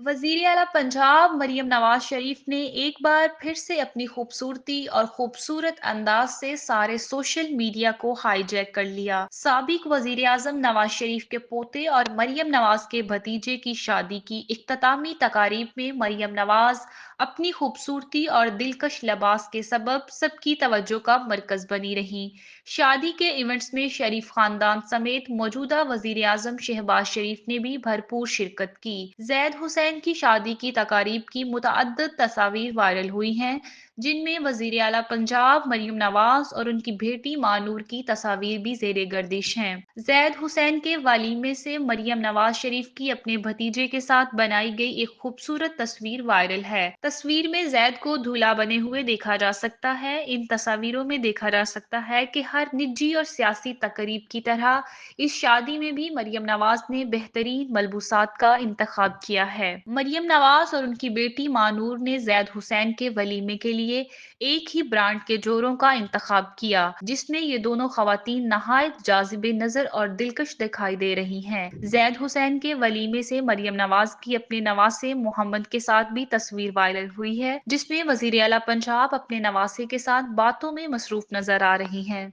वजीर आला पंजाब मरियम नवाज शरीफ ने एक बार फिर से अपनी खूबसूरती और खूबसूरत अंदाज से सारे सोशल मीडिया को हाईजैक कर लिया। साबिक वजीर आजम नवाज शरीफ के पोते और मरियम नवाज के भतीजे की शादी की इख्तितामी तकारीब में मरियम नवाज अपनी खूबसूरती और दिलकश लिबास के सबब सबकी तवज्जो का मरकज बनी रही। शादी के इवेंट्स में शरीफ खानदान समेत मौजूदा वजीर आजम शहबाज शरीफ ने भी भरपूर शिरकत की। जैद हुसैन की शादी की तकारीब की मुतअद्दिद तस्वीर वायरल हुई हैं, जिनमें वजीर आला पंजाब मरियम नवाज और उनकी बेटी मानूर की तस्वीर भी जेर गर्दिश हैं। जैद हुसैन के वलीमे से मरियम नवाज शरीफ की अपने भतीजे के साथ बनाई गई एक खूबसूरत तस्वीर वायरल है। तस्वीर में जैद को दूल्हा बने हुए देखा जा सकता है। इन तस्वीरों में देखा जा सकता है कि हर निजी और सियासी तकरीब की तरह इस शादी में भी मरियम नवाज ने बेहतरीन मलबूसात का इंतखाब किया है। मरियम नवाज और उनकी बेटी मानूर ने जैद हुसैन के वलीमे के लिए एक ही ब्रांड के जोड़ों का इंतखाब किया, जिसमें ये दोनों खवातीन नहायत जाजिबे नजर और दिलकश दिखाई दे रही हैं। जैद हुसैन के वलीमे से मरियम नवाज की अपने नवासे मोहम्मद के साथ भी तस्वीर वायरल हुई है, जिसमें वजीर आला पंजाब अपने नवासे के साथ बातों में मसरूफ नजर आ रही हैं।